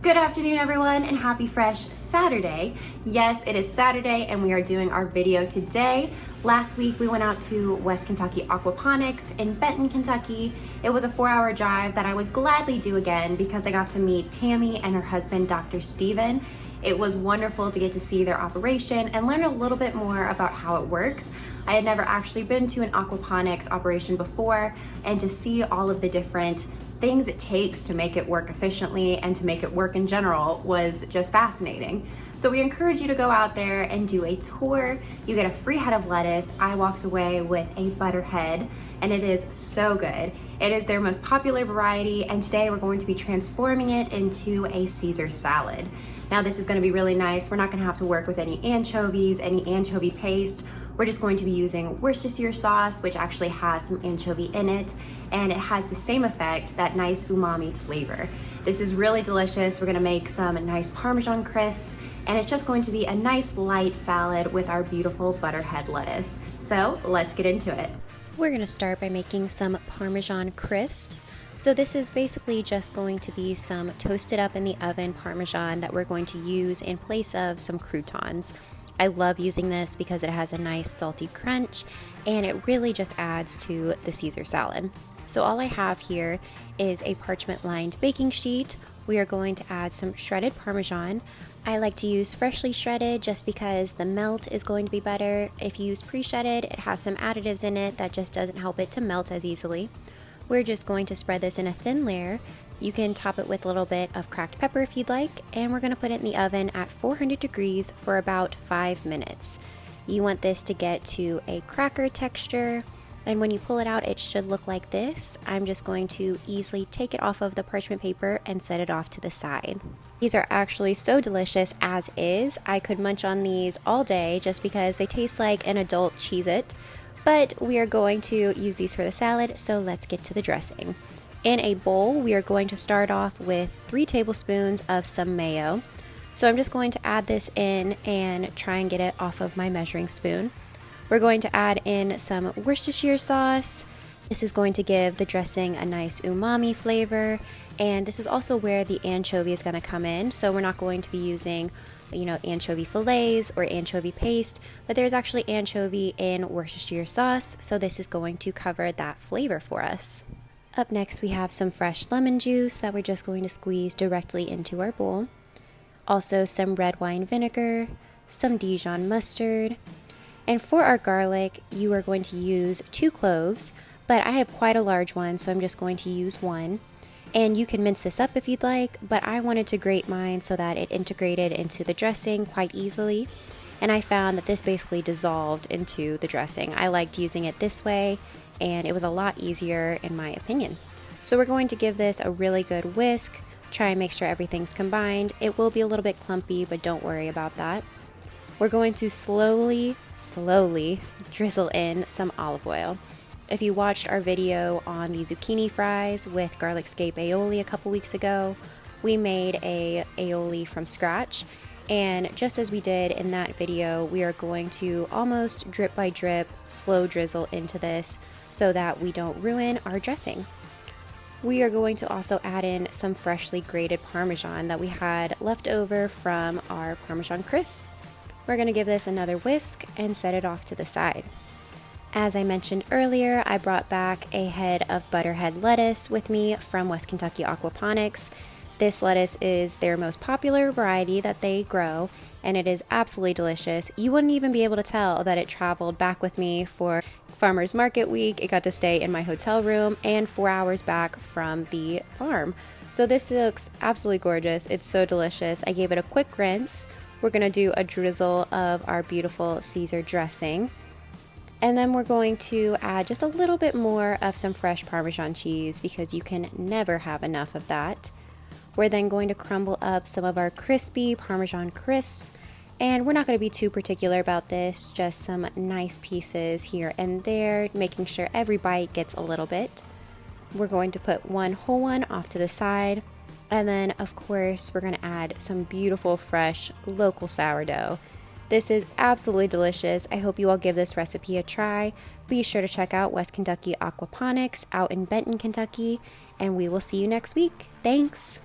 Good afternoon, everyone, and happy fresh Saturday. Yes, it is Saturday and we are doing our video today. Last week we went out to West Ky Aquaponics in Bethany, Kentucky. It was a 4-hour drive that I would gladly do again because I got to meet Tammy and her husband, Dr. Steven. It was wonderful to get to see their operation and learn a little bit more about how it works. I had never actually been to an aquaponics operation before, and to see all of the different things it takes to make it work efficiently and to make it work in general was just fascinating. So we encourage you to go out there and do a tour. You get a free head of lettuce. I walked away with a butter head and it is so good. It is their most popular variety, and today we're going to be transforming it into a Caesar salad. Now this is going to be really nice. We're not going to have to work with any anchovies, any anchovy paste. We're just going to be using Worcestershire sauce, which actually has some anchovy in it, and it has the same effect, that nice umami flavor. This is really delicious. We're gonna make some nice Parmesan crisps, and it's just going to be a nice light salad with our beautiful butterhead lettuce. So let's get into it. We're gonna start by making some Parmesan crisps. So this is basically just going to be some toasted up in the oven Parmesan that we're going to use in place of some croutons. I love using this because it has a nice salty crunch and it really just adds to the Caesar salad. So all I have here is a parchment lined baking sheet. We are going to add some shredded Parmesan. I like to use freshly shredded just because the melt is going to be better. If you use pre-shredded, it has some additives in it that just doesn't help it to melt as easily. We're just going to spread this in a thin layer. You can top it with a little bit of cracked pepper if you'd like, and we're going to put it in the oven at 400 degrees for about 5 minutes. You want this to get to a cracker texture, and when you pull it out, it should look like this. I'm just going to easily take it off of the parchment paper and set it off to the side. These are actually so delicious as is. I could munch on these all day just because they taste like an adult Cheez-It, but we are going to use these for the salad, so let's get to the dressing. In a bowl, we are going to start off with 3 tablespoons of some mayo. So I'm just going to add this in and try and get it off of my measuring spoon. We're going to add in some Worcestershire sauce. This is going to give the dressing a nice umami flavor, and this is also where the anchovy is going to come in. So we're not going to be using, anchovy fillets or anchovy paste, but there's actually anchovy in Worcestershire sauce, so this is going to cover that flavor for us. Up next, we have some fresh lemon juice that we're just going to squeeze directly into our bowl. Also some red wine vinegar, some Dijon mustard, and for our garlic, you are going to use 2 cloves, but I have quite a large one, so I'm just going to use 1. And you can mince this up if you'd like, but I wanted to grate mine so that it integrated into the dressing quite easily. And I found that this basically dissolved into the dressing. I liked using it this way, and it was a lot easier in my opinion. So we're going to give this a really good whisk, try and make sure everything's combined. It will be a little bit clumpy, but don't worry about that. We're going to slowly drizzle in some olive oil. If you watched our video on the zucchini fries with garlic scape aioli a couple weeks ago, we made a aioli from scratch. And just as we did in that video, we are going to almost drip by drip, slow drizzle into this so that we don't ruin our dressing. We are going to also add in some freshly grated Parmesan that we had left over from our Parmesan Crisp. We're going to give this another whisk and set it off to the side. As I mentioned earlier, I brought back a head of butterhead lettuce with me from West Ky Aquaponics. This lettuce is their most popular variety that they grow, and it is absolutely delicious. You wouldn't even be able to tell that it traveled back with me for Farmers Market Week. It got to stay in my hotel room and 4 hours back from the farm. So this looks absolutely gorgeous. It's so delicious. I gave it a quick rinse. We're going to do a drizzle of our beautiful Caesar dressing. And then we're going to add just a little bit more of some fresh Parmesan cheese because you can never have enough of that. We're then going to crumble up some of our crispy Parmesan crisps, and we're not going to be too particular about this, just some nice pieces here and there, making sure every bite gets a little bit. We're going to put one whole one off to the side, and then of course we're going to add some beautiful fresh local sourdough. This is absolutely delicious. I hope you all give this recipe a try. Be sure to check out West Ky Aquaponics out in Benton, Kentucky, and we will see you next week. Thanks!